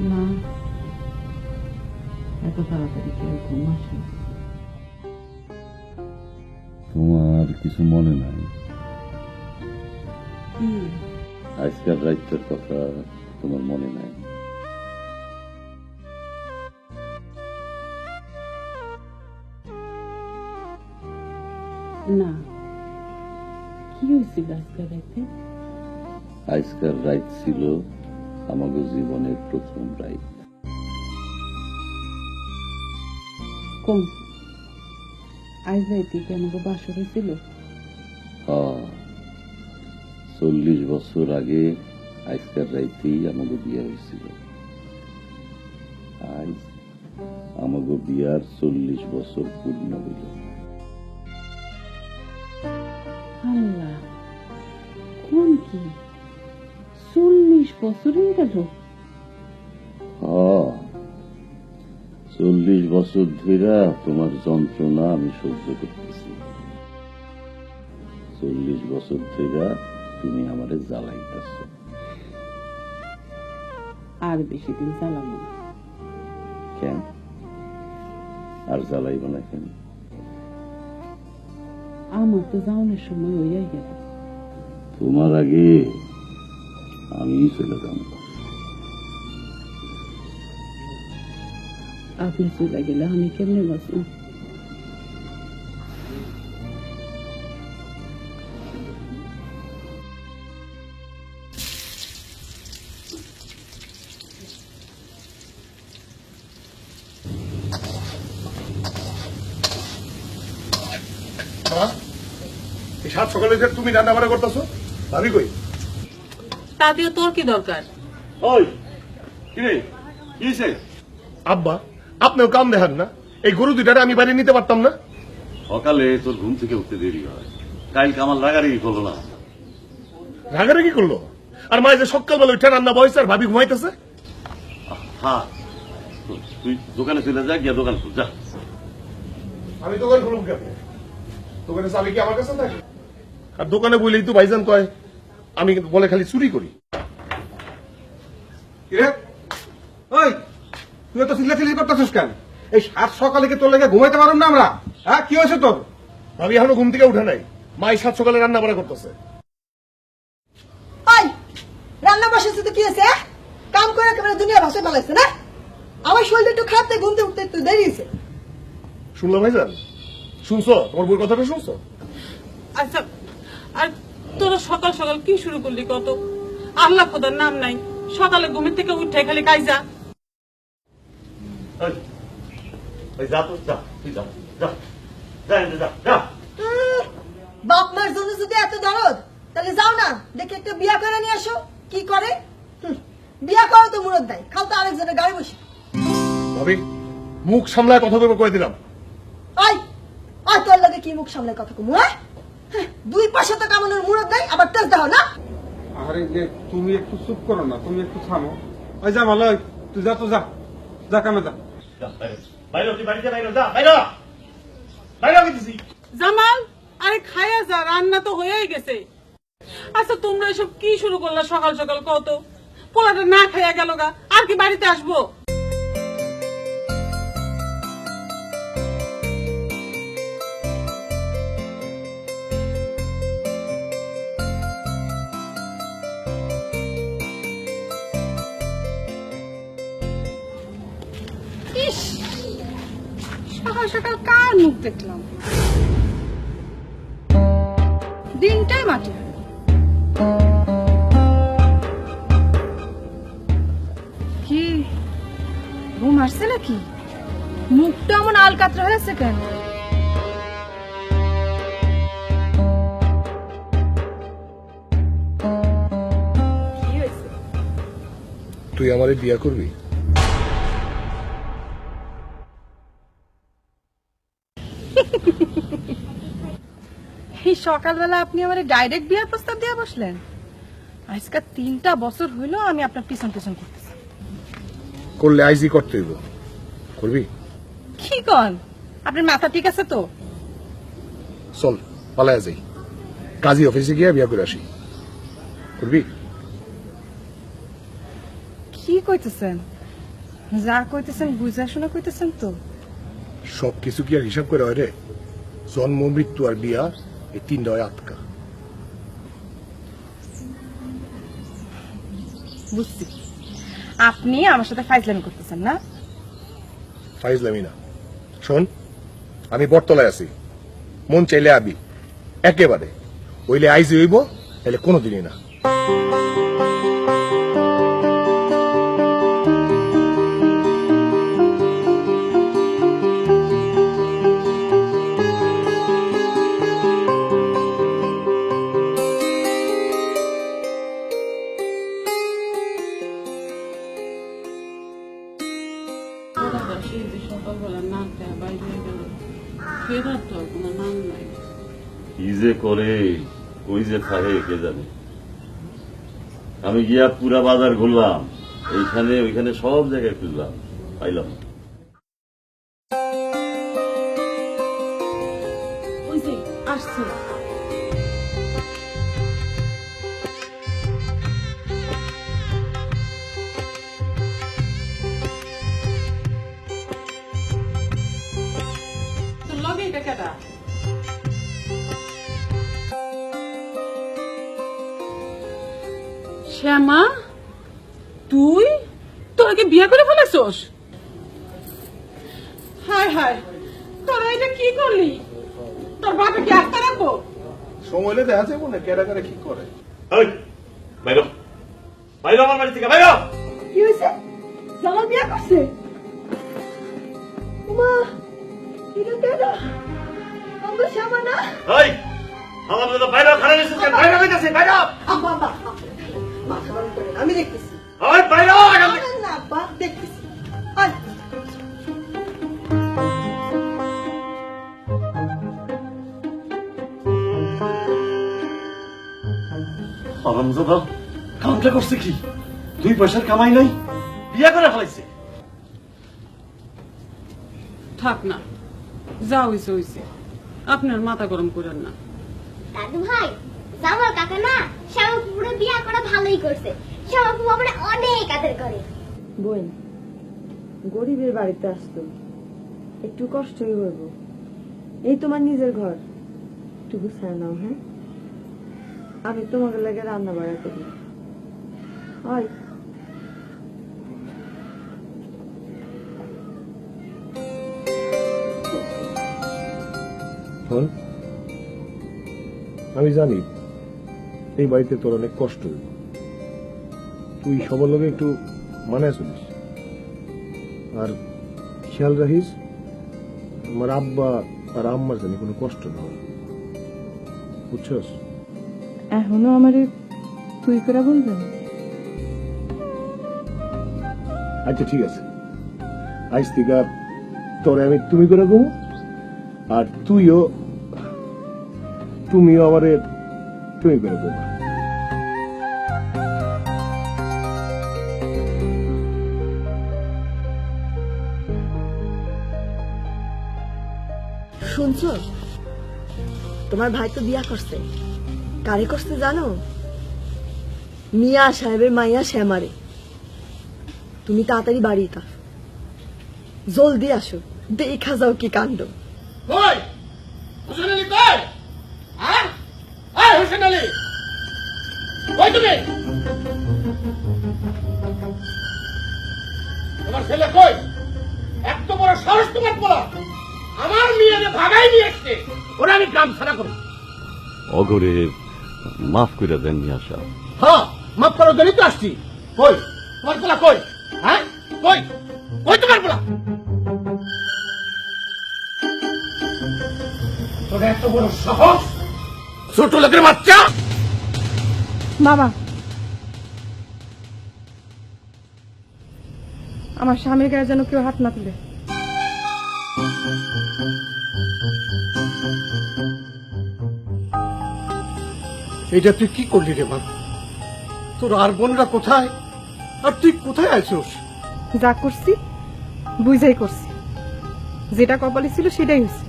না, এত তাড়াতাড়ি কেউ ঘুম আসে? তোমার কিছু মনে নাই? কি? আজকাল রাইতের কথা তোমার মনে নাই? না, কি হয়েছিল আজকে রাতে? আজকাল রাইত ছিল আমাদের জীবনের প্রথম রাইত। কোন আজ রাইতে কি আমাকে বাসর হয়েছিল? 40 বছর আগে আজকাল রাইতেই আমাকে বিয়ে হয়েছিল। আজ আমাকে বিয়ার 40 বছর পূর্ণ হইল। আল্লাহ, কোন কি 40 বছর হয়ে গেল? 40 বছর ধরে তোমার যন্ত্রণা আমি সহ্য করতেছি। 40 বছর ধরে তুমি আমারে জ্বালাইতেছ। আর বেশি দিন চালাবো না। কেন আর জ্বালাইব না কেন? আমার তো যাওয়ানোর সময় হইয়া গেল। তোমার আগে আমি চলে যাব। আপনি চলে গেলে আমি কেমনে বাঁচব? এই সাত সকালে যে তুমি রান্না বান্না করতেছো, ভাবি কই? তা দিয়ে তোর কি দরকার? ওই কি রে, কি হইছে? আব্বা, আপনিও কাম দেখান না? এই গরু দুইটারে আমি বাড়ি নিতে পারতাম না? সকালে তোর ঘুম থেকে উঠতে দেরি হয়, কাল কামাল রাগারাগি করলো না? রাগারাগি করলো? আর মাঝে সকালবেলা উঠে রান্না বয়স আর ভাবি ঘুমাইতেছে। হ্যাঁ, তুই দোকানে চলে যা, গিয়া দোকান খুল যা। আমি দোকান খুলুম কেন? দোকানে চাবি কি আমার কাছে থাকে? আর দোকানে বলেই তো ভাইজান কয় আমি বলে খালি চুরি করি। ওই তুই তো চিল্লাচিল্লি করতেছিস কেন? এই সাত সকালে কি তোর লেগে ঘুমাইতে পারুম না আমরা? হ্যাঁ, কি হয়েছে তোর? ভাবি এখনো ঘুম থেকে উঠে নাই, মাই সাত সকালে রান্না বান্না করতেছে। ওই রান্না বসেছে তো কি হয়েছে? কাম করে একেবারে দুনিয়া ভাষা পালাইছে না? আমার শরীরটা একটু খারাপ, তাই ঘুমতে উঠতে একটু দেরি হয়েছে। শুনলো ভাইজান? শুনছো? তোমার বই কথাটা শুনছো? আচ্ছা, আর তোরা সকাল সকাল কি শুরু করলি? কত আল্লাহ খোদার নাম নাই, সকালে ঘুমের থেকে উঠে খালি কাইজা। যা তো যা, তুই যা যা যা যা। বাপ মার জন্য যদি এত দরদ, তাহলে যাও না, দেখে একটা বিয়া করে নিয়ে আসো। কি করে? বিয়া করো তো মুরদ দেয়, খাও তো আরেকজনের গাড়ি বসে। ভাবি, মুখ সামলায় কথা বলবো কয়ে দিলাম। ওই ওই তোর লাগে কি মুখ সামনে কথা কমু? হ্যাঁ, দুই পয়সা তো কামানোর মুরদ দেয়, আবার তেজ দাও না। আরে যে তুমি একটু চুপ করো না, তুমি একটু থামো। ওই যা ভালো, তুই যা, তো যা, যা কামে যা। জামাল, আরে খায়া যা, রান্না তো হয়েই গেছে। আচ্ছা, তোমরা এসব কি শুরু করলা সকাল সকাল? কত পোলাটা না খাইয়া গেল গা, আর কি বাড়িতে আসবো? ইস, সকাল সকাল কার মুখ দেখলাম? দিনটাই মাটি। কি ঘুম আসছে নাকি? মুখটা এমন আলকাতরা হয়েছে কেন? কি হয়েছে? তুই আমারে বিয়া করবি? এই সকালবেলা আপনি আমার ডাইরেক্ট বিয়ার প্রস্তাব দিয়ে বসলেন? আজকাল 3টা বছর হইলো আমি আপনার পিছন পিছন করতেছি। করলে আইজি করতে হইব, করবি? কি কন? আপনার মাথা ঠিক আছে তো? চল পালায়া যাই, কাজী অফিসে গিয়ে বিয়া করে আসি। করবি? কি কইতেছেন? যা কইতেছেন বুঝা শোনা কইতেছেন তো? সবকিছু কি আর হিসাব করে হয় রে? জন্ম, মৃত্যু আর বিয়া, এই তিনটা হয় আটকা। বুঝছি, আপনি আমার সাথে ফাইজলামি করতেছেন না? ফাইজলামি না। শোন, আমি বটতলায় আছি, মন চাইলে আবি, একেবারে হইলে আইজি হইব, তাহলে কোনোদিনই না। পোলাটা সেই যে সকালবেলা না খায় বাইরে হয়ে গেল, ফেরার তো আর কোনো নাম নাই। কি যে করে, কই যে থাকে কে জানে। আমি গিয়া পুরা বাজার ঘুরলাম, এইখানে ওইখানে সব জায়গায় খুঁজলাম, পাইলাম না। ওই যে আসছে। তোর লগে এটা কেডা? শ্যামা, তুই তোরা কি বিয়ে করে ফেলেছস? হায় হায়, তোরা এটা কি করলি? তোর বাপে কি আস্তে রাখবো? সময় হলে দেখা যাবো না কেডা করে কি করে। এই, বাইরো, বাইরো আমার বাড়ি থেকে, বাইরো। কি হয়েছে? জামাল বিয়া করছে? মা, এটা কেডা? আমরা শ্যামা না? এই, আমার দাদা বাইরো, খারাপ হয়েছে, বাইরো হইতেছে, বাইরো। আব্বা, আব্বা, মাথা গরম করেন, আমি দেখতেছি। ওই বাইরো, আরে না আব্বা, দেখতেছি। আয়। হারামজাদা কামটা করছে কি? 2 পয়সার কামাই নাই, বিয়ে করে ফেলাইছে। থাক না, যা হইছে হইছে, আপনার মাথা গরম করেন না। দাদু ভাই, জামাল কাকা না শ্যামাপুরে বিয়া করা ভালোই করছে। শ্যামাপু আমরা অনেক আদর করে। বোন, গরিবের বাড়িতে আসতো, একটু কষ্টই হইব। এই তোমার নিজের ঘর, একটু গুছায় নাও। হ্যাঁ, আমি তোমাকে লাগে রান্না বাড়া করি। হয় শোন, আমি জানি এই বাড়িতে তোর অনেক কষ্ট হইব, তুই সবার লগে একটু মানায় চলিস, আর খেয়াল রাখিস আমার আব্বা আর আম্মার জানি কোনো কষ্ট না হয়, বুঝছস? এখনো আমারে তুই করে বলবেন? আচ্ছা ঠিক আছে, আজ থেকে তোরে আমি তুমি করে ঘুম, আর তুমিও আমারে তুমি করে ঘুমা। শুনছো, তোমার ভাই তো বিয়া করছে। কারে করছে জানো? মিয়া সাহেবের মাইয়া শ্যামারে। তুমি তাড়াতাড়ি বাড়িতে আসো, জলদি আসো, দেখা যাও কি কাণ্ড। কই হোসেন আলী? কই? হ্যাঁ, এই হোসেন আলী, কই তুমি? তোমার ছেলে কই? এত বড় সাহস তোমার বলা? আমার মেয়েরে ভাগাই নিয়ে এসছে, ওরা আমি গ্রাম ছাড়া করি। অগরে মাফ করে দেন মিয়া সাহেব। হ্যাঁ, মাফ করার জন্যই তো আসছি। কই তোমার বলা? কই? হ্যাঁ, কই কই তোমার বলা? তোর এত বড় সাহস, ছোট লোকের বাচ্চা! বাবা, আমার স্বামীর গায়ে যেন কেউ হাত না তুলে। এটা তুই কি করলি রে মা? তোর আর বোনরা কোথায়, আর তুই কোথায় আছিস? যা করছি বুঝাই করছি, যেটা কপালে ছিল সেটাই হয়েছে।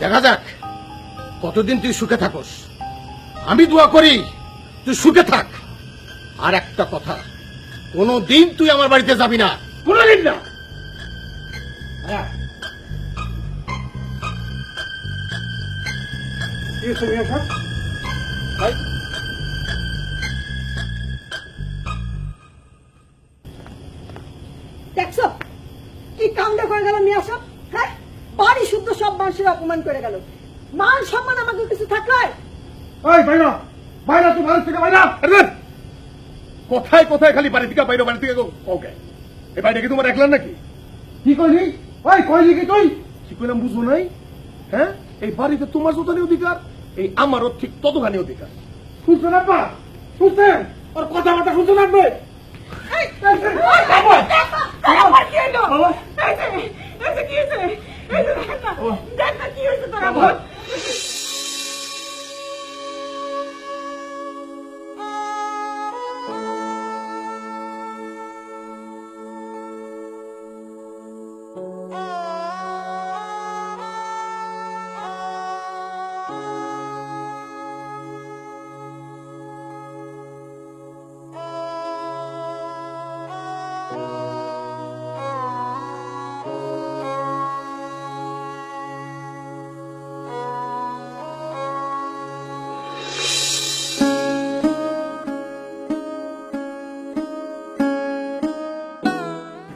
দেখা যাক কতদিন তুই সুখে থাকস। আমি দোয়া করি তুই সুখে থাক। আর একটা কথা, কোনদিন তুই আমার বাড়িতে যাবি না, কোনদিন না। কি হয়েছে মিয়া সাহেব? ভাই দেখছো কি কামটা করে গেল মিয়া সব, হ্যাঁ? বাড়ি শুদ্ধ সব মানুষের অপমান করে গেল। মান সম্মান আমাকে কিছু থাকলে ওই বাইরা বাইরা, তুই বাড়ি থেকে বাইরা। কোথায় কোথায় খালি বাড়ি থেকে বাইরে বাড়ি থেকে ওকে এই বাড়িটা কি তোমার একলার নাকি? কি কইলি? ওই কইলি কি তুই? কি কইলাম বুঝো নাই? হ্যাঁ, এই বাড়িতে তোমার যতখানি অধিকার, এই আমারও ঠিক ততখানি অধিকার। শুনছেন আব্বা? শুনছেন? ওর কথাবার্তা শুনছেন আপনি?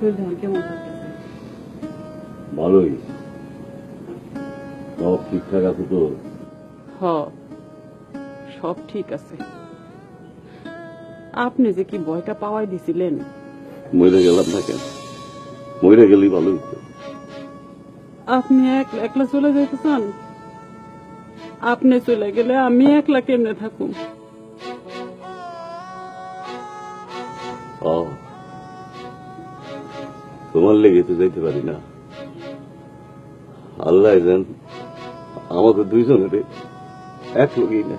শরীর তোমার কেমন থাকতেছে? ভালোই, সব ঠিকঠাক আছে তো? হ, সব ঠিক আছে। আপনি যে কি ভয়টা পাওয়াই দিছিলেন। মরে গেলাম না কেন? মরে গেলেই ভালো হইতো। আপনি একলা চলে যেতে চান? আপনি চলে গেলে আমি একলা কেমনে থাকুম? তোমার লেগে তো যাইতে পারি না। আল্লাহ জান আমাদের দুইজনের এক লগেই না।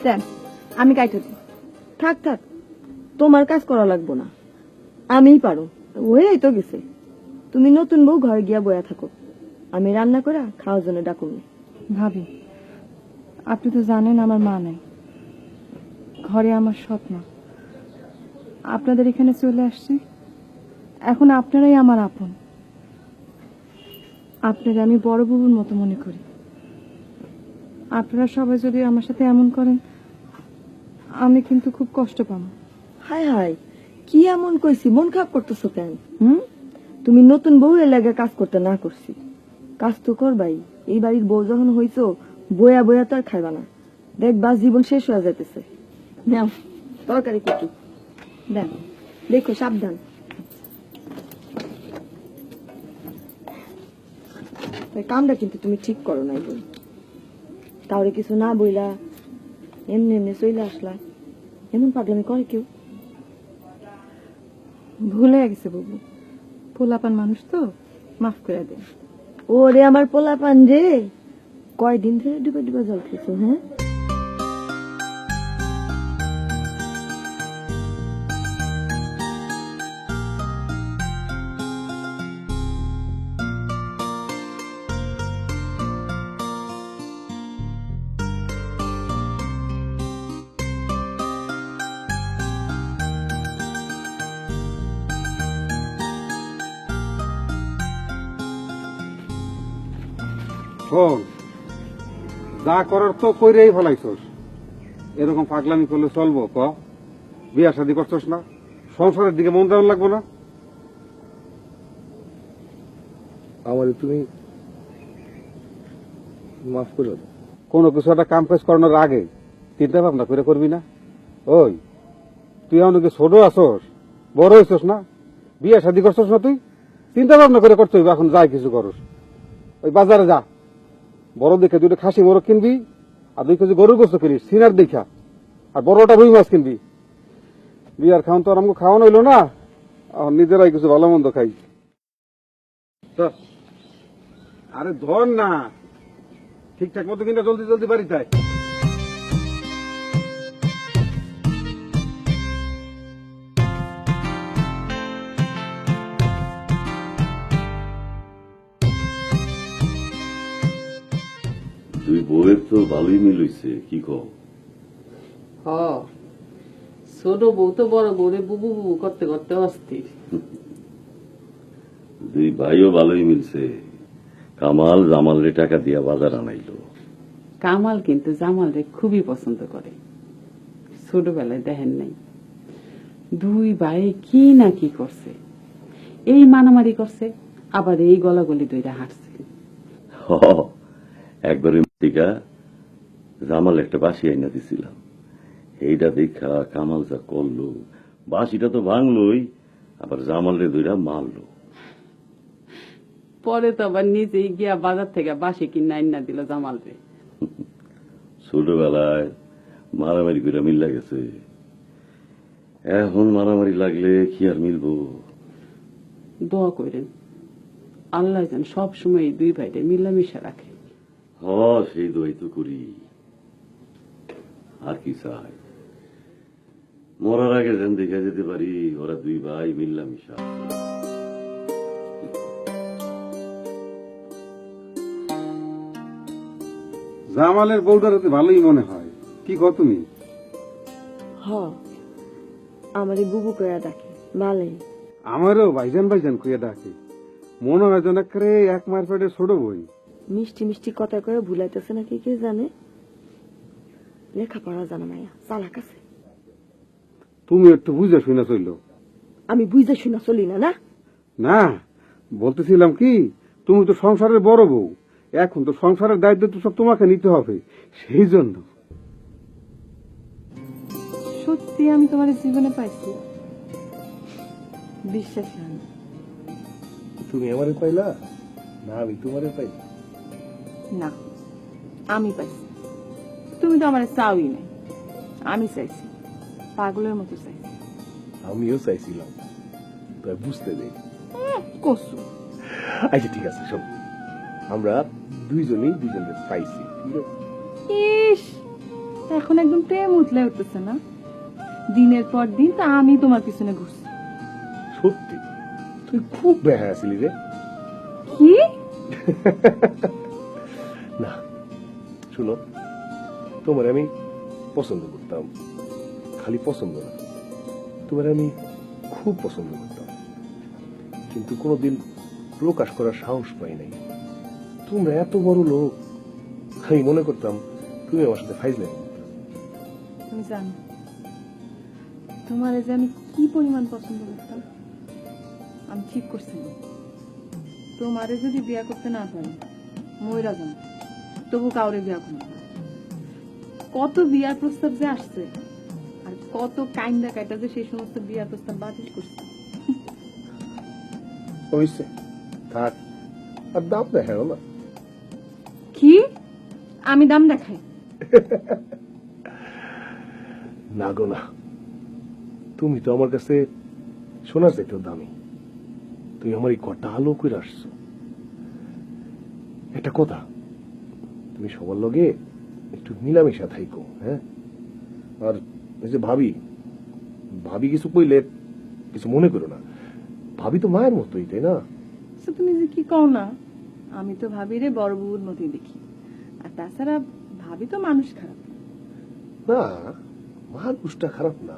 দেন আমি কাইটে দিই। থাক থাক, তোমার কাজ করা লাগবো না, আমিই পারো। ওই তো গেছে, তুমি নতুন বউ ঘরে গিয়া বয়া থাকো, আমি রান্না করে খাওয়ার জন্য ডাকুন। ভাবি, আপনি তো জানেন আমার মা নাই, ঘরে আমার স্বপ্ন। আপনাদের এখানে চলে আসছি, এখন আপনারাই আমার আপন। আপনারা আমি বড় বাবুর মতো মনে করি। আপনারা সবাই যদি আমার সাথে এমন করেন, আমি কিন্তু খুব কষ্ট পাবো। হাই হাই, কি এমন কইছি? মন খারাপ করতেছো কেন? তুমি নতুন বউ এর লাগে কাজ করতে না করছি, কাজ তো করবাই। এই বাড়ির বউ যখন হইছো, বয়া বয়া তো আর খাইবা না, দেখবা জীবন শেষ হয়ে যাইতেছে। নাও তরকারি কুটু দেন, দেখো সাবধান। কামটা কিন্তু তুমি ঠিক করো নাই বই, তাহলে কিছু না বইলা এমনি এমনি চলে আসলা, এমন পাগলামি করে কেউ? ভুলে গেছে বাবু, পোলাপান মানুষ তো, মাফ করে দেন। ওরে আমার পোলাপান রে, কয়দিন ধরে ডুবে ডুবে জল খেয়েছো? হ্যাঁ, শোন, যা করার তো কইরেই ফেলাইছস। এরকম পাগলামি করলে চলবো? ক, বিয়া শাদী করছস না, সংসারের দিকে মন দেওয়ার লাগবো না? আমাদের তুমি মাফ করে দাও। কোনো কিছু একটা কাম কাজ করানোর আগে চিন্তা ভাবনা করে করবি না? ওই তুই অনেকে ছোট আসস, বড় হইছস না, বিয়া শাদী করছস না, তুই চিন্তা ভাবনা করে করতে হইবে। এখন যাই কিছু করস, ওই বাজারে যা, বড় দেখে দুটো খাসি মোরগ কিনবি, আর 2 কেজি গরুর গোস্ত কিনিস সিনার দেখা, আর বড়টা রুই মাছ কিনবি। বিয়ার খাওয়ান তো আর আমাকে খাওয়ানো হইলো না, নিজেরাই কিছু ভালো মন্দ খাই। ধর। আরে ধর না, ঠিকঠাক মতো কিনা জলদি জলদি বাড়ি যায়। দুই বউয়ের তো ভালোই মিল হইছে, কি কও? হ, ছোট বউ তো বড় বউরে বুবু বুবু করতে করতে অস্থির। দুই ভাইও ভালোই মিলছে। কামাল জামালরে টাকা দিয়া বাজার আনাইলো। কামাল কিন্তু জামালরে খুবই পছন্দ করে। ছোটবেলায় দেখেন নাই দুই ভাই কি না কি করছে, এই মানামারি করছে, আবার এই গলাগলি দইরা হাঁটছে। হ, একবারে টিকা জামাল একটা বাঁশি আইনা দিছিলাম, এইটা দেখা কামাল যা করলো, বাঁশিটা তো ভাঙলই, আবার জামালরে দুইটা মারলো। পরে তো আবার নিজেই গিয়া বাজার থেকে বাসি কিনা আইনা দিল জামালরে। ছোটবেলায় মারামারি করে মিল্লা গেছে, এখন মারামারি লাগলে কি আর মিলবো? দোয়া করেন আল্লাহ যেন সব সময় এই দুই ভাইরে মিলামিশা রাখে। হ, সেই দোয়াই তো করি, আর কি চাই? মরার আগে যেন দেখে যেতে পারি ওরা দুই ভাই মিল্লামিশা। জামালের বউটার তো ভালোই মনে হয়, কি কও তুমি? হ, আমারে বুবু কয়া ডাকে, ভালোই। আমারও ভাইজান ভাইজান কইয়া ডাকে, মনে হয় যেন একেবারে এক মায়ের পেটে ছোট বই। মিষ্টি মিষ্টি কথা কয়ে ভুলাইতেছে নাকি কে জানে। লেখাপড়া জানা মাইয়া, চালাক আছে। তুমি একটু বুঝে শুনে চললো। আমি বুঝে শুনা চলি না, না? না, বলতেছিলাম কি, তুমি তো সংসারের বড় বউ, এখন তো সংসারের দায়িত্ব তো সব তোমাকে নিতে হবে, সেই জন্য। সত্যি আমি তোমার জীবনে পাইছি, বিশ্বাস হয় না। তুমি আমারে পাইলা না আমি তোমারে পাইলা? না, আমি পাইছি। তুমি তো আমার চাওই নাই, আমি চাইছি, পাগলের মতো চাইছি। আমিও চাইছিলাম, তাই বুঝতে দেই। কসু আচ্ছা ঠিক আছে, সব আমরা দুইজনেই দুইজনের পাইছি, ঠিক আছে? ইস, এখন একদম প্রেম উঠলে উঠতেছে না? দিনের পর দিন তা আমি তোমার পিছনে ঘুরছি। সত্যি তুই খুব বেহায়া ছিলি রে। কি? না শুনো, তোমার আমি পছন্দ করতাম, খালি পছন্দ না, তোমার আমি খুব পছন্দ করতাম, কিন্তু কোনোদিন প্রকাশ করার সাহস পাই নাই। তোমরা এত বড় লোক, আমি মনে করতাম তুমি আমার সাথে ফাইজলামি করতাম। তুমি জানো তোমার যে আমি কি পরিমাণ পছন্দ করতাম? আমি ঠিক করছিলাম তোমারে যদি বিয়া করতে না পারি মইরা যান, তবু কাউরে বিয়া করবো না। কত বিয়ার প্রস্তাব যে আসছে, আর কত কাইন্দা কাইটা যে সেই সমস্ত বিয়ার প্রস্তাব বাতিল করছে। হয়েছে, থাক, আর দাম দেখাও না। কি আমি দাম দেখাই? না গো না, তুমি তো আমার কাছে শোনা যেতেও দামি, তুমি আমার এই কটা আলো করে আসছো। একটা কথা, তুমি সবার লগে একটু মিলামিশা থাইকো, হ্যাঁ? আর এই যে ভাবি, ভাবি কিছু কইলে কিছু মনে করো না, ভাবি তো মায়ের মতোই, তাই না? আচ্ছা, তুমি যে কি কও না, আমি তো ভাবি রে বড় বউর মতোই দেখি। আর তাছাড়া ভাবি তো মানুষ খারাপ না, মানুষটা খারাপ না,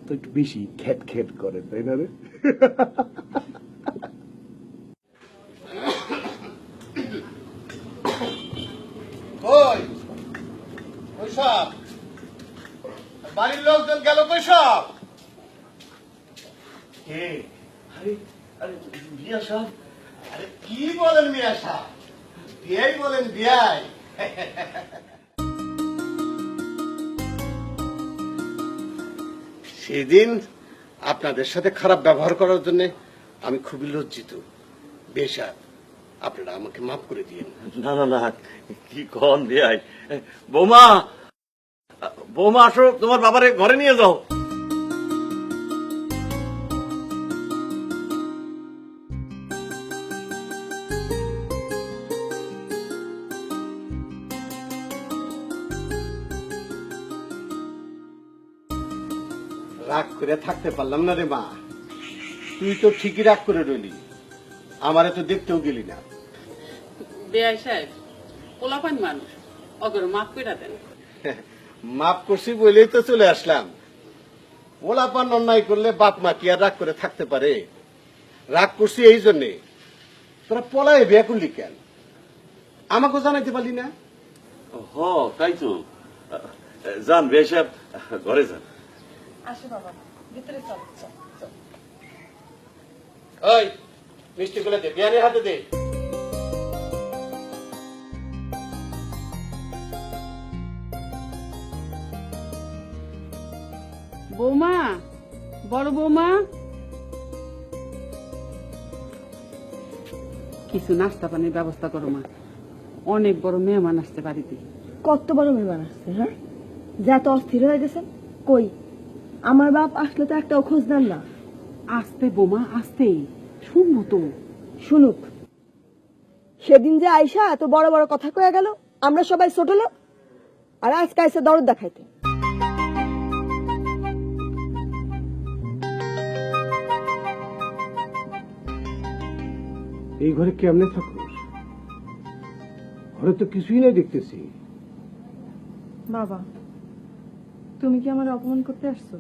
তো একটু বেশি খ্যাট খ্যাট করে, তাই না রে? বাড়ির লোকজন গেল কই সব? আরে কি বলেন মিয়া সাহেব, বিয়াই বলেন বিয়াই। সেদিন আপনাদের সাথে খারাপ ব্যবহার করার জন্য আমি খুবই লজ্জিত। বেশা, আপনারা আমাকে মাফ করে দিয়েন। না না না, কি কন বিয়াই? বৌমা, বৌমা আসো, তোমার বাবারে ঘরে নিয়ে যাও। রাগ করে থাকতে পারলাম না রে মা। তুই তো ঠিকই রাগ করে রইলি, আমারে তো দেখতেও গেলি না। বেআই সাহেব পোলাপান মানুষ, অগর মাফ করে দেন। মাফ করছি বলেই তো চলে আসলাম। ওলাপান অন্যায় করলে বাপ মা কি আর রাগ করে থাকতে পারে? রাগ করছি এই জন্যে, তোরা পলায় বিয়া করলি কেন? আমাকেও জানাইতে পারলি না? হ তাই তো। যান বেশাব, ঘরে যান। আসো বাবা, ভিতরে চল। ওই মিষ্টি গুলো দে, বিয়ানের হাতে দে। বৌমা, বড় বৌমা, কিছু নাস্তা পানির ব্যবস্থা করো মা, অনেক বড় মেহমান আসছে বাড়িতে। কত বড় মেহমান আসছে, হ্যাঁ? যে এত অস্থির হয়ে গেছেন। কই আমার বাপ আসলে তো একটাও খোঁজ দেন না। আসতে বৌমা, আসতেই শুনবো তো। শুনুক, সেদিন যে আয়শা এত বড় বড় কথা কয়ে গেল, আমরা সবাই ছোট লোক, আর আজকে আইসা দরদ দেখাইতে। এই ঘরে কেমনে থাকো? ঘরে তো কিছুই নাই দেখতেছি। বাবা, তুমি কি আমার অপমান করতে আসছো?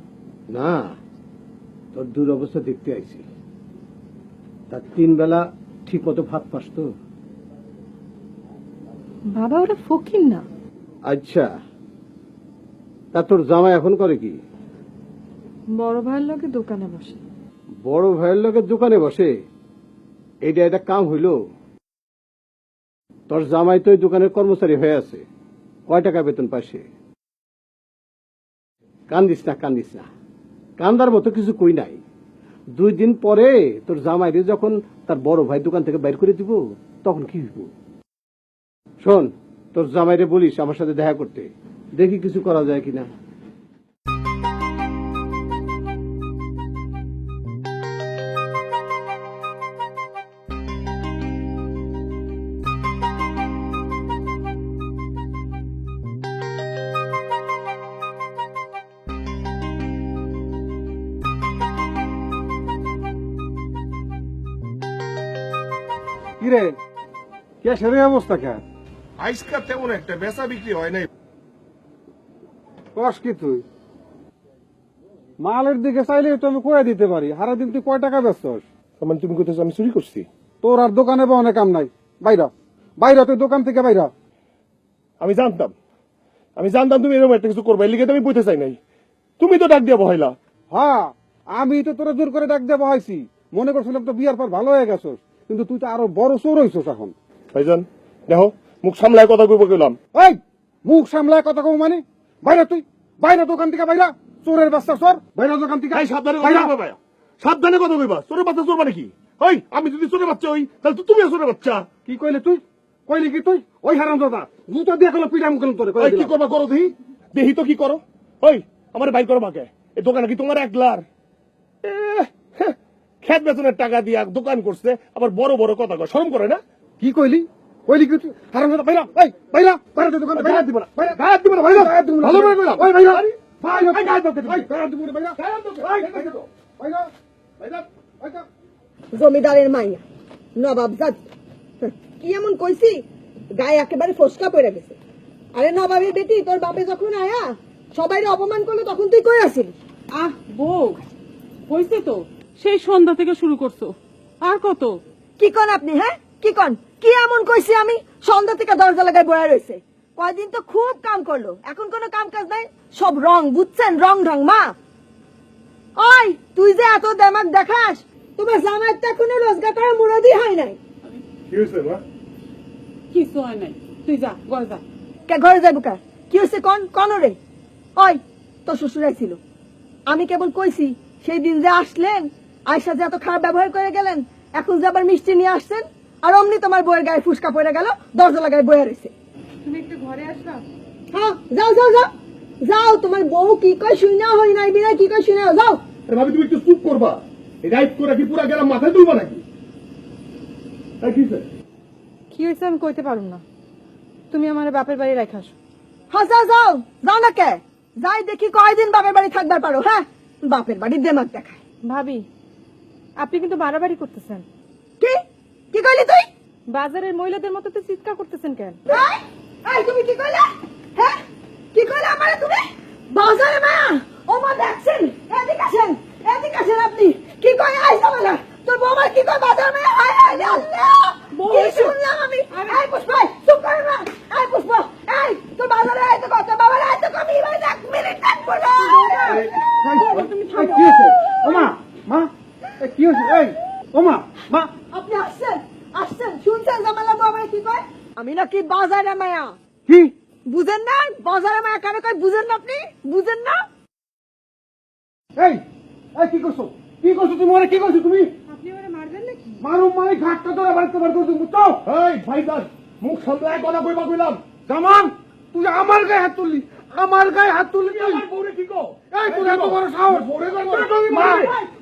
না, তোর দুরবস্থা দেখতে আইছি। তার 3 বেলা ঠিক মতো ভাত পাস তো? বাবা, ওরা ফকির না। আচ্ছা, তা তোর জামাই এখন করে কি? বড় ভাইয়ের লোকে দোকানে বসে। বড় ভাইয়ের লোকের দোকানে বসে? এইটা একটা কাম হইল? তোর জামাই তো ওই দোকানের কর্মচারী হয়ে আছে, কয় টাকা বেতন পায় সে? কান্দিস না, কান্দিস না, কান্দার মতো কিছু কই নাই। 2 দিন পরে তোর জামাইরে যখন তার বড় ভাই দোকান থেকে বাইর করে দিব, তখন কি হইব? শোন, তোর জামাইরে বলিস আমার সাথে দেখা করতে, দেখি কিছু করা যায় কিনা। কিরে, ক্যাশের অবস্থা কেন? আজকাল তেমন একটা বেচা বিক্রি হয় নাই। কস কি তুই? মালের দিকে চাইলে তো আমি কয়ে দিতে পারি। সারাদিন তুই কয় টাকা বেচছস? মানে তুমি কোথাও আমি চুরি করছি? তোর আর দোকানে বা অনেক কাম নাই। বাইরা বাইরা, তুই দোকান থেকে বাইরা। আমি জানতাম তুমি এরকম একটা কিছু করবে, এই লিগে তো আমি বইতে চাই নাই। তুমি তো ডাক দিয়া বহাইলা। হ্যাঁ, আমি তো তোরা জোর করে ডাক দিয়ে বহাইছি। মনে করছিলাম তো বিয়ার পর ভালো হয়ে গেছস, কিন্তু তুই তো আরো বড় চোর হইছস এখন। ভাইজান দেখো, মুখ সামলায় কথা কইব গেলাম। এই, মুখ সামলায় কথা কও মানে? বাইরা তুই, বাইরা দোকান থেকে বাইরা। চোরের বাচ্চা চোর, বাইরা দোকান থেকে। এই সাবধানে কথা কইবা ভাইয়া, সাবধানে কথা কইবা। চোরের বাচ্চা চোর মানে কি? ওই আমি যদি চোরের বাচ্চা হই, তাহলে তো তুমি চোরের বাচ্চা। কি কইলে তুই? কইলি কি তুই? ওই হারামজাদা জুতা দিয়ে গেল পিটাম গেল তোরে। ওই কি করবা করো, দেখি তো কি করো। ওই আমার বাইর করো মাকে। এই দোকানে কি তোমার একলার? খেত বেতনের টাকা দিয়া দোকান করছে, আবার বড় বড় কথা কয়, শরম করে না? কি কইলি? কইলি কি তুই? হারামজাদা বাইরা, এই বাইরা, বাইরা দোকান বাইরা দিব না, বাইরা গায়ে দিব না, বাইরা গায়ে দিব না, ভালো করে কইলাম। ওই বাইরা, বাইরা গায়ে দাও, এই বাইরা দিব না, বাইরা গায়ে দাও, বাইরা বাইরা বাইরা। জমিদারের মাইয়া, নবাব জাত, কি এমন কইছি গায়ে একেবারে ফসকা পড়ে গেছে। আরে নবাবের বেটি, তোর বাপে যখন আয়া সবাই অপমান করলো, তখন তুই কই আসিলি? আহ বউ, হয়েছে তো, সেই সন্ধ্যা থেকে শুরু করছো, আর কত? কি কন আপনি? হ্যাঁ কি কন? কি এমন কইছি আমি? সন্ধ্যা থেকে দরজা লাগায় বয়া রয়েছে। কয়দিন তো খুব কাম করলো, এখন কোনো কাম কাজ নাই, সব রং, বুঝছেন? রং ঢং। মা, ওই তুই যে এত দেমাক দেখাস, তোমার জামাই তো এখনো রোজগার করার মুরাদি হয় নাই। কি হয়েছে মা? কিছু হয় নাই, তুই যা ঘরে যা। কে ঘরে যাবো কা? কি হয়েছে কন? কন রে। ওই তোর শ্বশুর ছিল, আমি কেবল কইছি সেই দিন যে আসলেন, আয়সা যে এত খারাপ ব্যবহার করে গেলেন, এখন যে আবার মিষ্টি নিয়ে আসছেন, আর অমনি তোমার বউয়ের গায়ে ফুসকা পড়ে গেল, দরজা লাগায় বয়ে রয়েছে। তুমি একটু ঘরে আসবা? হ্যাঁ, যাও যাও যাও যাও, তোমার বউ কি কয় শুনা হয় নাই, বিনা কি কয় শুনা যাও। আরে ভাবি, তুমি একটু চুপ করবা। এই রাইট করে কি পুরা গেলাম মাথায় তুলবা নাকি? কি হয়েছে আমি কইতে পারুম না, তুমি আমার বাপের বাড়ি রাখাস। হ্যাঁ যাও যাও যাও না কে, যাই দেখি কয়দিন বাপের বাড়ি থাকবার পারো। হ্যাঁ, বাপের বাড়ির দেমাগ দেখায়। ভাবি, আপনি কিন্তু বাড়াবাড়ি করতেছেন। কি কি কইলি তুই? বাজারের মহিলাদের মতো তো চিৎকার করতেছেন কেন? এই তুমি কি কইলে? হ্যাঁ কি কইলে আমারে তুমি? বাজারে মা ও মা দেখছেন, এদিকে আসেন আপনি। কি কই আইসা বলে তোর বৌমা কি কই বাজার মা? হায় হায় আল্লাহ, কি শুনলাম আমি। এই পুষ্পা চুপ কর না। এই পুষ্পা, এই তোর বাজারে আইতে কত বাবা আইতে কমি ভাই এক মিনিট থাকবো না। তুমি কি হয়েছে ওমা? মা কি হয়েছে? এই ওমা মা, আপনি আসছেন শুনছেন জামালা বাবা কি কয়? আমি নাকি বাজারে মায়া। কি বুঝেন না? বাজারে মায়া কানে কয়, বুঝেন না? আপনি বুঝেন না? এই এই কি করছো? কি করছো তুমি? ওরে কি করছো তুমি? আপনি ওরা মারবেন নাকি? মারুম মানে ঘাটটা ধরে বাড়িতে বার করে তুমি বুঝছো? এই ভাইজান, মুখ সামলায় কথা কইবা কইলাম। জামান, তুই আমার গায়ে হাত তুললি, আমার গায়ে হাত তুললি তুই। আমার বউরে কি কও? এই তোর এত বড় সাহস! বউরে কই? মা,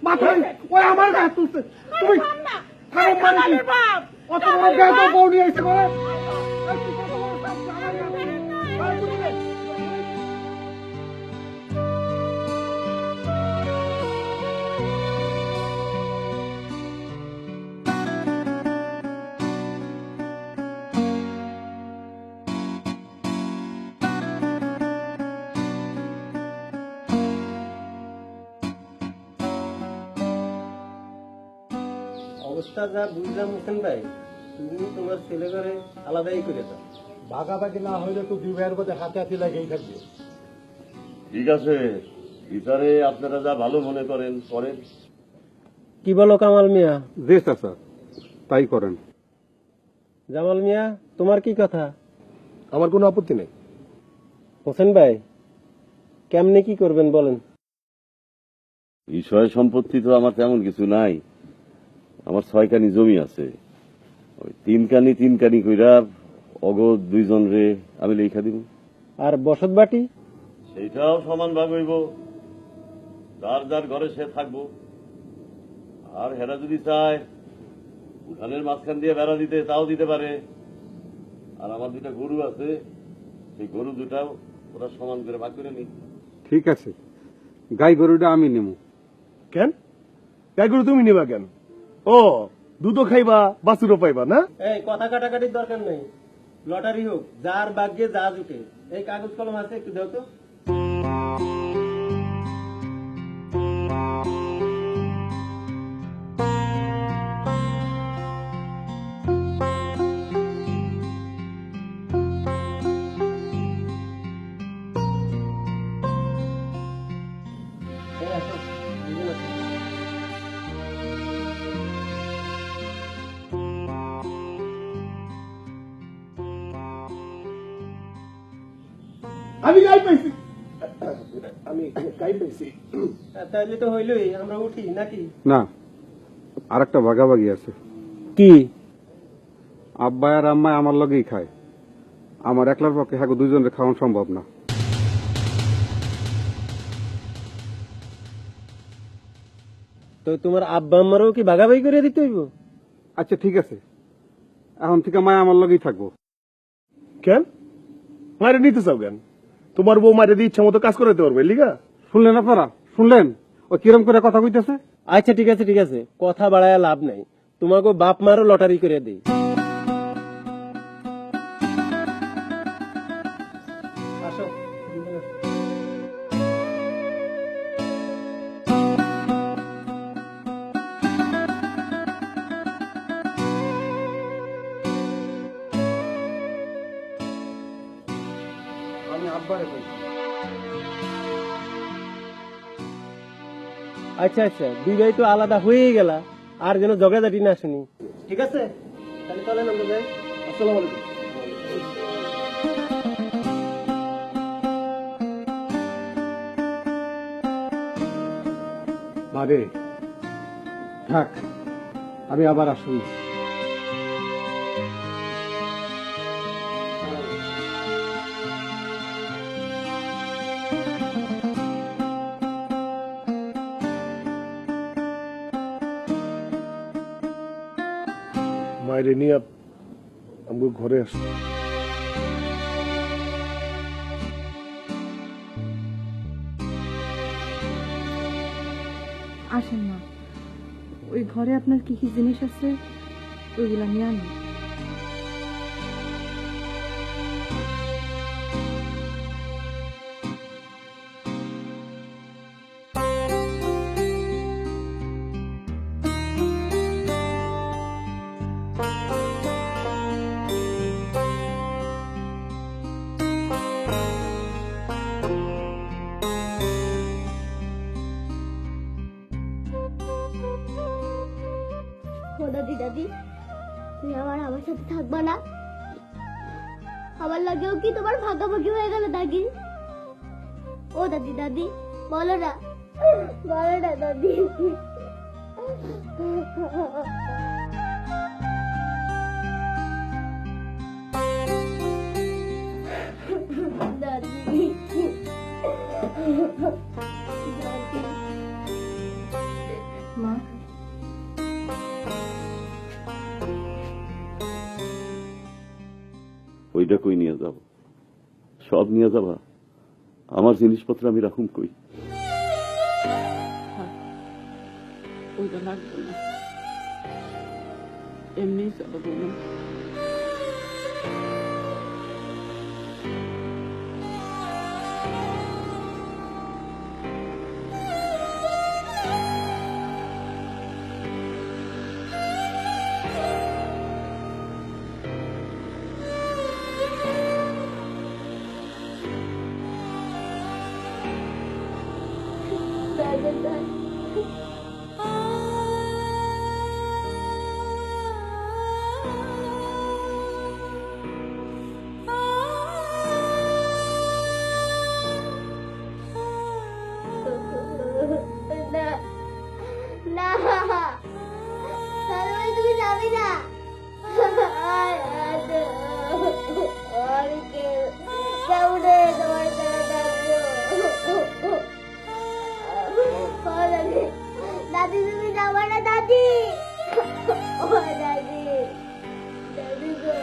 মাথা ওই আমার গায়ে হাত তুলছে। তুমি থামো মানে কি? অত বড় গায়ে তো বউ নিয়ে এসে করে। এই তুই কত বড় সাহস? আমার গায়ে হাত তুললি। এই তুমি রে। অবস্থা যা বুঝলাম হোসেন ভাই, তুমি তোমার ছেলে করে আলাদাই করে দাও। ভাগাভাগি না হইলে তো দুই ভাইয়ের মধ্যে হাতে হাতে লাগেই থাকবে। ঠিক আছে, বিচারে আপনারা যা ভালো মনে করেন করেন। কি বলো কামাল মিয়া? জি চাচা, তাই করেন। জামাল মিয়া, তোমার কি কথা? আমার কোনো আপত্তি নেই। হোসেন ভাই, কেমনে কি করবেন বলেন? বিষয় সম্পত্তি তো আমার তেমন কিছু নাই। আমার 6 কানি জমি আছে, ওই 3 কানি কইরা অগদ 2 জন রে আমি লেখা দিব। আর বসত বাটি? সেইটাও সমান ভাগ হইব, যার যার ঘরে সে থাকবো। আর হেরা যদি চায় উঠানের মাঝখান দিয়ে বেড়া দিতে, তাও দিতে পারে। আর আমার 2টা গরু আছে, সেই গরু দুটাও ওরা সমান করে ভাগ করে নি। ঠিক আছে, গাই গরুটা আমি নেব। কেন গাই গরু তুমি নিবা কেন? ও দুধও খাইবা, বাছুরও পাইবা না? এই কথা কাটাকাটির দরকার নেই। লটারি হোক, যার ভাগ্যে যা জুটে। এই কাগজ কলম আছে, একটু দাও তো। আমি গাই পাইছি, আমি গাই পাইছি। তাইলে তো হইলই, আমরা উঠি নাকি? না, আর একটা ভাগাভাগি আছে। কি? আব্বা আর আম্মা আমার লগেই খায়, আমার একলার পক্ষে হ্যাঁ 2 জনের খাওয়ানো সম্ভব না। তো তোমার আব্বা আম্মারও কি ভাগাভাগি করে দিতে হইব? আচ্ছা ঠিক আছে, এখন থেকে মায়া আমার লগেই থাকবো। কেন মারে নিতে চাও কেন? তোমার বউ মারে দিয়ে ইচ্ছা মতো কাজ করাতে পারবে লিগা? শুনলেন আপনারা? শুনলেন ও কিরম করে কথা কইতেছে? আচ্ছা ঠিক আছে, কথা বাড়ায় লাভ নাই। তোমাকে বাপ মারও লটারি করে দেই। আসো। আমি আব্বারে কইছি। আচ্ছা 2 ভাই তো আলাদা হয়ে গেলা, আর যেন জগাজাটি না শুনি। ঠিক আছে, তাহলে চলেন আমরা যাই। আসসালামু আলাইকুম। বারে থাক, আমি আবার আসুন। মায়ের নিয়ে আমি ঘরে আসি। আসেন মা, ওই ঘরে আপনার কি কি জিনিস আছে ওইগুলা নিয়ে আনি। ও দাদি দাদি, তুমি আমার সাথে থাকবা না? আমার লাগেও কি তোমার ভাগাভাগি হয়ে গেল দাদি? ও দাদি দাদি, বলো না, বলো না দাদি। দাদি, মা, ওইটা কই নিয়ে যাব? সব নিয়ে যাবা? আমার জিনিসপত্র আমি রাখুম কই? ওইটা লাগবে না, এমনিই চলো বলুন। না, তাহলে তুমি যাবি না। কেমন তোমার দাদি, তুমি যাবো না দাদি? ও দাদি, দাদি গো।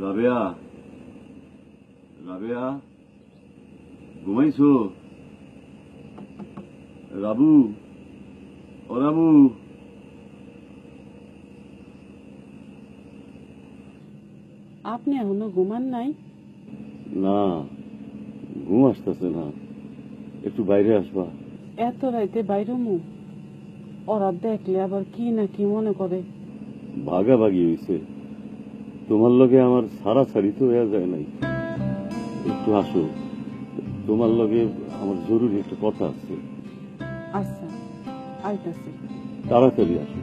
রাবেয়া, রাবেয়া, ঘুমাইছো? রাবু, ও রাবু, আপনি এখনো ঘুমান নাই? না, ঘুম আসতেছে না, একটু বাইরে আসবা। এত রাইতে বাইরে মুখ, ওরা দেখলে আবার কি না কি মনে করে। ভাগাভাগি হয়েছে, তোমার লগে আমার ছাড়াছাড়ি তো হয়ে যায় নাই। একটু আসো, তোমার লগে আমার জরুরি একটা কথা আছে। আচ্ছা, আইতাছি। তাড়াতাড়ি আসো।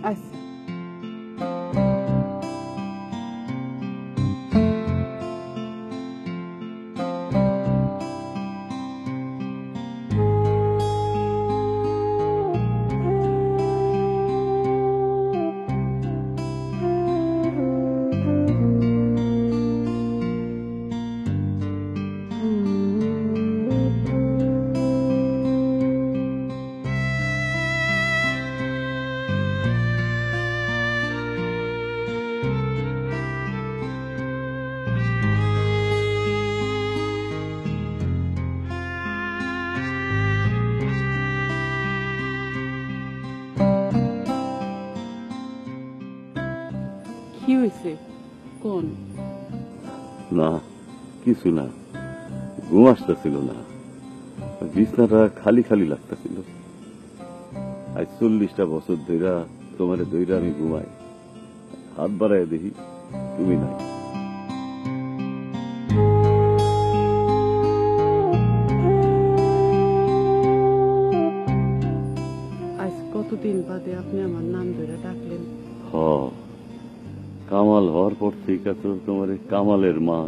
আচ্ছা কি হয়েছে কোন? না কিছু না, ঘুম আসতেছিল না, বিছনাটা খালি খালি লাগতেছিল। আজ 40টা বছর ধইরা তোমারে ধইরা আমি ঘুমাই, হাত বাড়ায় দেখি তুমি নাই। আজ কতদিন বাদে আপনি আমার নাম ধরে ডাকলেন? হ, কামাল হওয়ার পর থেকে তো তোমার কামালের মা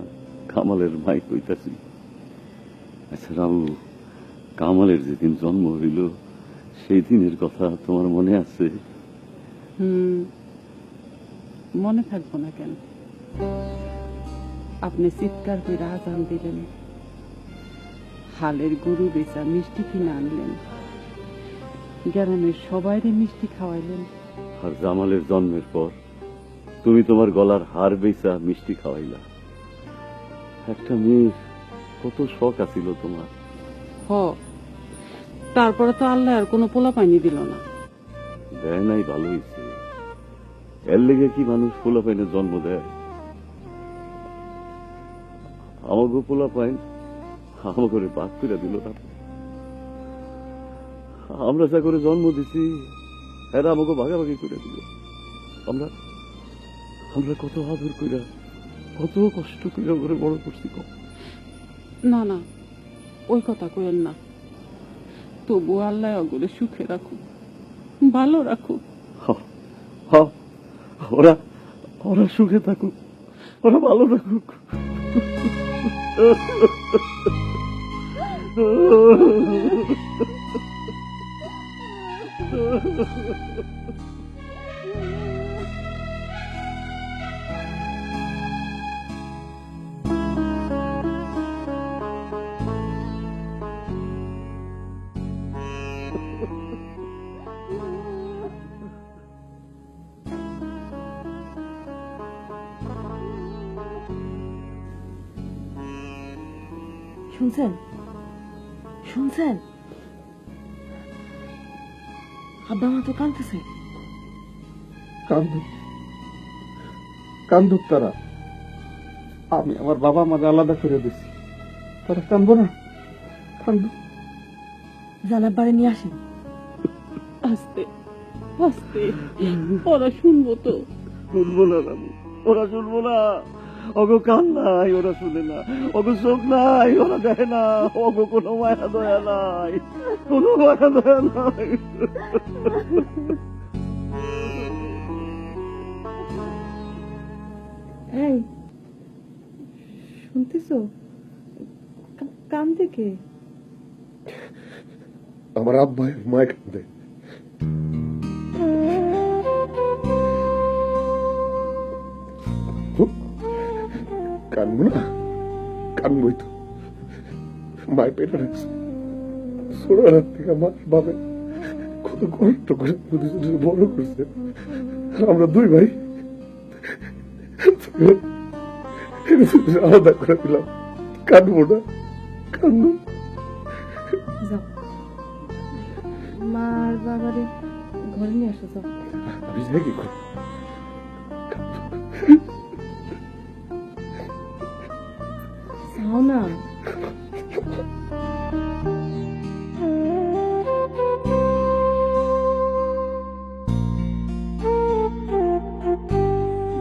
কামালের মাই কইতাছি। আচ্ছা রামু, কামালের যেদিন জন্ম হইল সেই দিনের কথা তোমার মনে আছে? মনে থাকবো না কেন? আপনি চিৎকার করে আজান দিলেন, হালের গরু বেচা মিষ্টি কিনে আনলেন, গ্রামের সবাইরে মিষ্টি খাওয়াইলেন। আর জামালের জন্মের পর তুমি তোমার গলার হার বেচা মিষ্টি খাওয়াইলা। একটা মেয়ের কত শখ আছিল তোমার। হ, তারপরে তো আল্লাহ আর কোনো পোলা পাইনি দিল না। দেয় নাই, ভালো হয়েছে। এর লেগে কি মানুষ পোলা পাইনে জন্ম দেয়? আমাকে পোলা পাইন আমাকে বাদ করে দিল না। আমরা যা করে জন্ম দিছি এরা আমাকে ভাগাভাগি করে দিল। আমরা আমরা কত আদর কইরা কত কষ্ট কইরা করে বড় করছি। না না, ওই কথা কইেন না। তবু আল্লাহ ওগুলো সুখে রাখুক, ভালো রাখুক। ওরা ওরা সুখে থাকুক, ওরা ভালো থাকুক। শুনছেন শুনছেন? আব্বা মা তো কাঁদতেছে। কান্দুক কান্দুক তারা, আমি আমার বাবা মাকে আলাদা করে দিছি, তারা কান্দবো না? কান্দুক। জানার বাড়ি নিয়ে আসেন। আস্তে আস্তে, ওরা শুনবো তো। শুনবো না রামু, ওরা শুনবো না। ওগো কান নাই, ওরা শুনে না। ওগো চোখ নাই, ওরা দেখে না। ওগো কোনো মায়া দয়া নাই, কোনো মায়া দয়া নাই। এই শুনতেছো? কান থেকে আমার আব্বাই মায় কান্দে। কানবো না? কানবই তো, মায় পেটে রাখছে। ছোটবেলার থেকে আমার বাবা কত কষ্ট করে বড় করছে। আমরা দুই ভাই আলাদা করে দিলাম। কানবো না? কানবো। যাও, মা আর বাবারে ঘরে নিয়ে আসো। যাও। আমি যাই কি করি? যাও না।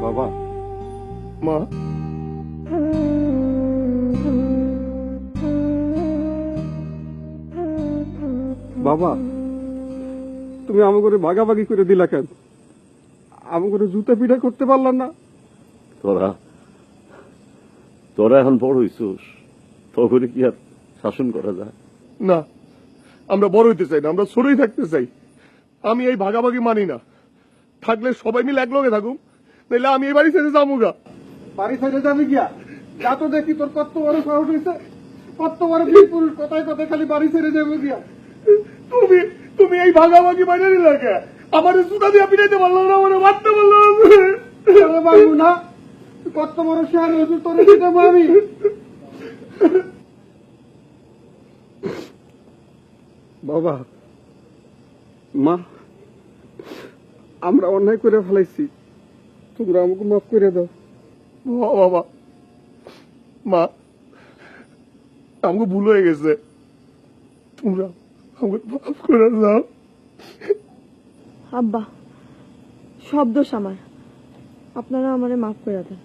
বাবা, মা, বাবা তুমি আমাকে ভাগাভাগি করে দিলা কেন? আমাকে জুতা পিঠা করতে পারলাম না? তোরা তোরা এখন বড় হইছোস, তখন কি আর শাসন করা যায়? না, আমরা বড় হইতে চাই না, আমরা ছোটই থাকতে চাই। আমি এই ভাগাভাগি মানি না। থাকলে সবাই মিলে একলগে থাকুম, নাহলে আমি এই বাড়ি ছেড়ে যাবো গা। বাড়ি ছেড়ে যাবি গিয়া? যা তো দেখি তোর কত বড় সাহস হয়েছে, কত বড় বীর পুরুষ, কথায় কথায় খালি বাড়ি ছেড়ে যাবো গিয়া। তুমি তুমি এই ভাগাভাগি বাইরে নিলে কে? আমার জুতা দিয়ে পিটাইতে পারলো না, আমার মারতে পারলো পারবো না, কত বড় শেয়ার হয়েছে তোর দিতে পারবি? বাবা মা, আমরা অন্যায় করে ফেলাইছি, তোমরা আমাকে মাফ করে দাও। বাবা মা, আমাকে ভুল হয়ে গেছে, তোমরা আমাকে মাফ করে দাও। আব্বা, সব দোষ আমার, আপনারা আমারে মাফ করে দেন।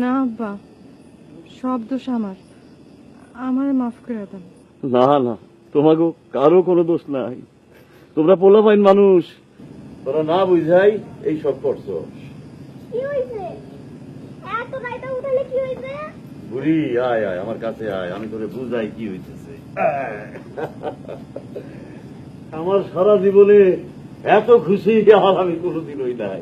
না আব্বা, সব দোষ আমার, আমারে মাফ করে দেন। না না, তোমাকে কারো কোনো দোষ নাই। তোমরা পোলাপাইন মানুষ, তোরা না বুঝাই এই সব করছো। কি হইছে? এত রাইতে উঠালে কি হইছে? বুড়ি আয় আয় আমার কাছে আয়, আমি তোরে বুঝাই কি হইতেছে। আমার সারা জীবনে এত খুশি আর আমি কোনোদিনই নাই।